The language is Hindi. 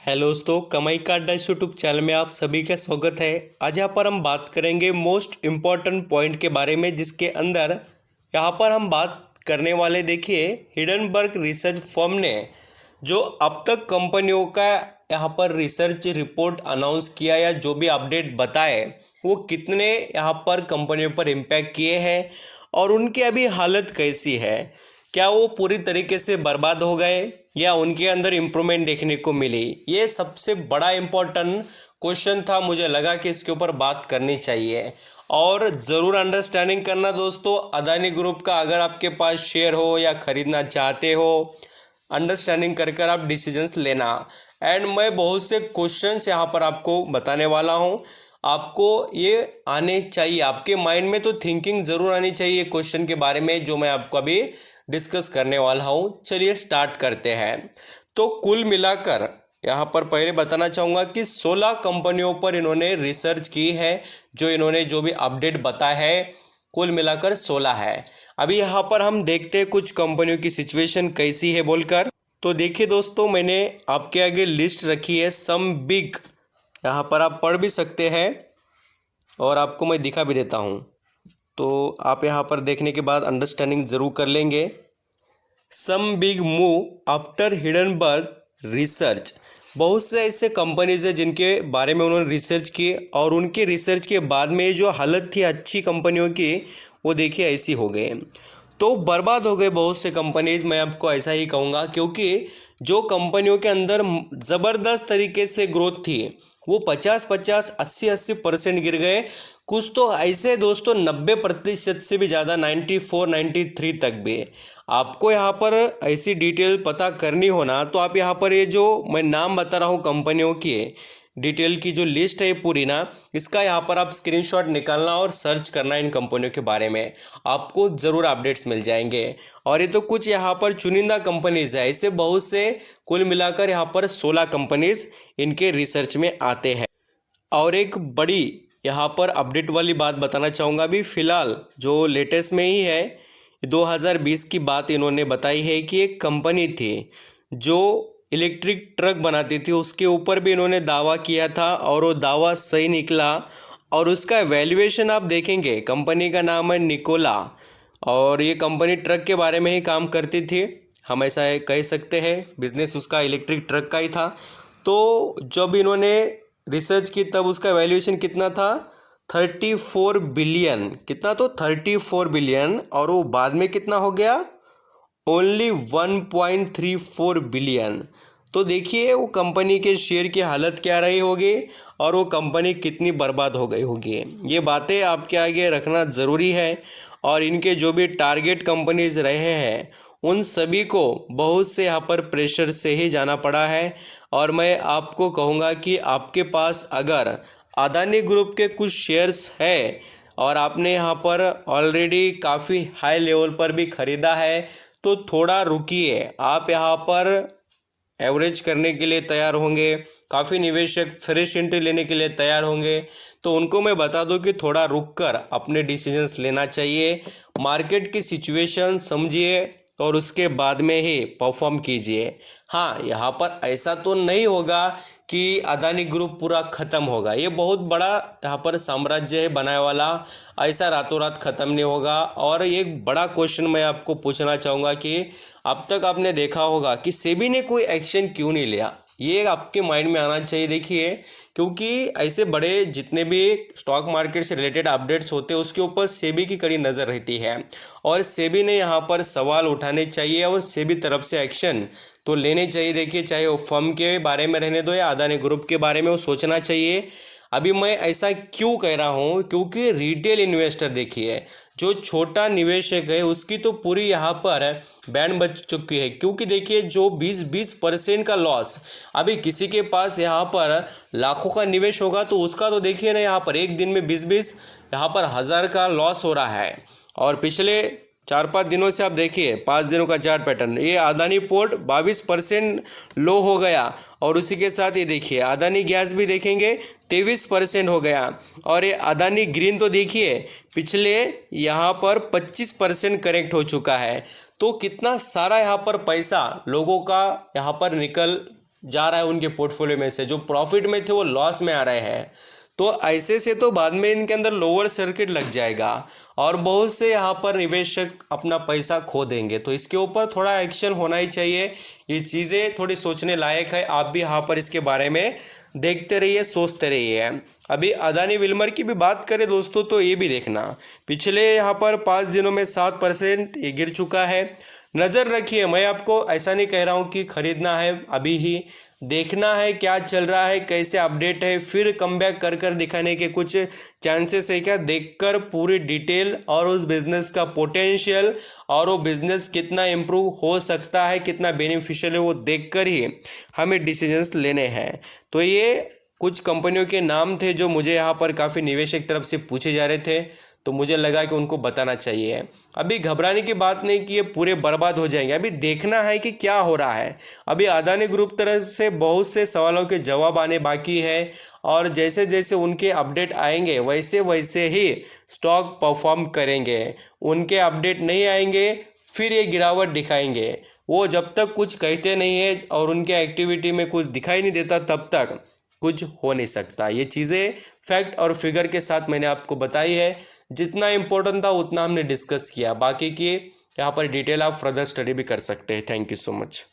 हेलो दोस्तों, कमाई का अड्डा इस यूट्यूब चैनल में आप सभी का स्वागत है। आज यहाँ पर हम बात करेंगे मोस्ट इम्पॉर्टेंट पॉइंट के बारे में, जिसके अंदर यहाँ पर हम बात करने वाले देखिए हिडनबर्ग रिसर्च फर्म ने जो अब तक कंपनियों का यहाँ पर रिसर्च रिपोर्ट अनाउंस किया या जो भी अपडेट बताए वो कितने यहाँ पर कंपनियों पर इम्पैक्ट किए हैं और उनकी अभी हालत कैसी है। क्या वो पूरी तरीके से बर्बाद हो गए या उनके अंदर इम्प्रूवमेंट देखने को मिली। ये सबसे बड़ा इम्पोर्टेंट क्वेश्चन था। मुझे लगा कि इसके ऊपर बात करनी चाहिए और ज़रूर अंडरस्टैंडिंग करना दोस्तों। अदानी ग्रुप का अगर आपके पास शेयर हो या ख़रीदना चाहते हो, अंडरस्टैंडिंग कर कर आप डिसीजंस लेना। एंड मैं बहुत से क्वेश्चंस यहाँ पर आपको बताने वाला हूँ। आपको ये आने चाहिए, आपके माइंड में तो थिंकिंग ज़रूर आनी चाहिए क्वेश्चन के बारे में जो मैं आपको अभी डिस्कस करने वाला हूँ। चलिए स्टार्ट करते हैं। तो कुल मिलाकर यहाँ पर पहले बताना चाहूँगा कि 16 कंपनियों पर इन्होंने रिसर्च की है। जो भी अपडेट बताया है कुल मिलाकर 16 है। अभी यहाँ पर हम देखते हैं कुछ कंपनियों की सिचुएशन कैसी है बोलकर। तो देखिए दोस्तों, मैंने आपके आगे लिस्ट रखी है सम बिग, यहाँ पर आप पढ़ भी सकते हैं और आपको मैं दिखा भी देता हूँ, तो आप यहाँ पर देखने के बाद अंडरस्टैंडिंग ज़रूर कर लेंगे। Some big move after Hindenburg research, बहुत से ऐसे कंपनीज है जिनके बारे में उन्होंने रिसर्च की और उनके रिसर्च के बाद में जो हालत थी अच्छी कंपनियों की वो देखिए ऐसी हो गए। तो बर्बाद हो गए बहुत से कंपनीज, मैं आपको ऐसा ही कहूँगा, क्योंकि जो कंपनियों के अंदर ज़बरदस्त तरीके से ग्रोथ थी वो 50-50, 80-80% गिर गए। कुछ तो ऐसे दोस्तों 90% से भी ज़्यादा, 94-93 तक भी। आपको यहाँ पर ऐसी डिटेल पता करनी हो ना, तो आप यहाँ पर ये जो मैं नाम बता रहा हूँ कंपनियों की डिटेल की जो लिस्ट है पूरी ना, इसका यहाँ पर आप स्क्रीनशॉट निकालना और सर्च करना इन कंपनियों के बारे में, आपको ज़रूर अपडेट्स मिल जाएंगे। और ये तो कुछ यहाँ पर चुनिंदा कंपनीज़ है, ऐसे बहुत से कुल मिलाकर यहाँ पर 16 कंपनीज़ इनके रिसर्च में आते हैं। और एक बड़ी यहाँ पर अपडेट वाली बात बताना चाहूँगा, अभी फ़िलहाल जो लेटेस्ट में ही है 2020 की बात इन्होंने बताई है कि एक कंपनी थी जो इलेक्ट्रिक ट्रक बनाती थी, उसके ऊपर भी इन्होंने दावा किया था और वो दावा सही निकला। और उसका वैल्यूएशन आप देखेंगे, कंपनी का नाम है निकोला और ये कंपनी ट्रक के बारे में ही काम करती थी, हम ऐसा कह सकते हैं। बिजनेस उसका इलेक्ट्रिक ट्रक का ही था। तो जब इन्होंने रिसर्च की तब उसका वैल्यूएशन कितना था, 34 बिलियन। कितना, तो 34 बिलियन। और वो बाद में कितना हो गया, ओनली 1.34 बिलियन। तो देखिए वो कंपनी के शेयर की हालत क्या रही होगी और वो कंपनी कितनी बर्बाद हो गई होगी। ये बातें आपके आगे रखना ज़रूरी है। और इनके जो भी टारगेट कंपनीज रहे हैं उन सभी को बहुत से यहाँ पर प्रेशर से ही जाना पड़ा है। और मैं आपको कहूँगा कि आपके पास अगर अदानी ग्रुप के कुछ शेयर्स है और आपने यहाँ पर ऑलरेडी काफ़ी हाई लेवल पर भी ख़रीदा है तो थोड़ा रुकिए। आप यहाँ पर एवरेज करने के लिए तैयार होंगे, काफ़ी निवेशक फ्रेश एंट्री लेने के लिए तैयार होंगे, तो उनको मैं बता दूं कि थोड़ा रुक कर अपने डिसीजंस लेना चाहिए। मार्केट की सिचुएशन समझिए और उसके बाद में ही परफॉर्म कीजिए। हाँ, यहाँ पर ऐसा तो नहीं होगा कि अदानी ग्रुप पूरा ख़त्म होगा, ये बहुत बड़ा यहाँ पर साम्राज्य है बनाने वाला, ऐसा रातों रात ख़त्म नहीं होगा। और एक बड़ा क्वेश्चन मैं आपको पूछना चाहूँगा कि अब तक आपने देखा होगा कि सेबी ने कोई एक्शन क्यों नहीं लिया, ये आपके माइंड में आना चाहिए। देखिए, क्योंकि ऐसे बड़े जितने भी स्टॉक मार्केट से रिलेटेड अपडेट्स होते हैं उसके ऊपर सेबी की कड़ी नज़र रहती है और सेबी ने यहाँ पर सवाल उठाने चाहिए और सेबी तरफ से एक्शन तो लेने चाहिए। देखिए, चाहे वो फर्म के बारे में रहने दो या अदानी ग्रुप के बारे में, वो सोचना चाहिए। अभी मैं ऐसा क्यों कह रहा हूँ, क्योंकि रिटेल इन्वेस्टर देखिए, जो छोटा निवेशक है उसकी तो पूरी यहाँ पर बैंड बच चुकी है। क्योंकि देखिए जो 20% का लॉस, अभी किसी के पास यहाँ पर लाखों का निवेश होगा तो उसका तो देखिए ना, यहाँ पर एक दिन में 20-20 यहाँ पर हज़ार का लॉस हो रहा है। और पिछले 4-5 दिनों से आप देखिए 5 दिनों का चार्ट पैटर्न, ये अदानी पोर्ट 22% लो हो गया और उसी के साथ ये देखिए अदानी गैस भी देखेंगे 23% हो गया। और ये अदानी ग्रीन तो देखिए पिछले यहाँ पर 25% करेक्ट हो चुका है। तो कितना सारा यहाँ पर पैसा लोगों का यहाँ पर निकल जा रहा है उनके पोर्टफोलियो में से, जो प्रॉफिट में थे वो लॉस में आ रहे हैं। तो ऐसे से तो बाद में इनके अंदर लोअर सर्किट लग जाएगा और बहुत से यहाँ पर निवेशक अपना पैसा खो देंगे। तो इसके ऊपर थोड़ा एक्शन होना ही चाहिए। ये चीज़ें थोड़ी सोचने लायक है। आप भी यहाँ पर इसके बारे में देखते रहिए, सोचते रहिए। अभी अदानी विल्मर की भी बात करें दोस्तों, तो ये भी देखना पिछले यहाँ पर 5 दिनों में 7% ये गिर चुका है। नज़र रखिए, मैं आपको ऐसा नहीं कह रहा हूँ कि खरीदना है, अभी ही देखना है क्या चल रहा है, कैसे अपडेट है, फिर कमबैक कर कर दिखाने के कुछ चांसेस है क्या, देखकर पूरी डिटेल और उस बिज़नेस का पोटेंशियल और वो बिज़नेस कितना इम्प्रूव हो सकता है, कितना बेनिफिशियल है, वो देखकर ही हमें डिसीजंस लेने हैं। तो ये कुछ कंपनियों के नाम थे जो मुझे यहाँ पर काफ़ी निवेशक तरफ से पूछे जा रहे थे, तो मुझे लगा कि उनको बताना चाहिए। अभी घबराने की बात नहीं कि ये पूरे बर्बाद हो जाएंगे, अभी देखना है कि क्या हो रहा है। अभी अदानी ग्रुप तरफ से बहुत से सवालों के जवाब आने बाकी है और जैसे जैसे उनके अपडेट आएंगे वैसे वैसे ही स्टॉक परफॉर्म करेंगे। उनके अपडेट नहीं आएंगे फिर ये गिरावट दिखाएंगे। वो जब तक कुछ कहते नहीं है और उनके एक्टिविटी में कुछ दिखाई नहीं देता तब तक कुछ हो नहीं सकता। ये चीज़ें फैक्ट और फिगर के साथ मैंने आपको बताई है। जितना इम्पोर्टेंट था उतना हमने डिस्कस किया, बाकी की यहाँ पर डिटेल आप फर्दर स्टडी भी कर सकते हैं। Thank you so much.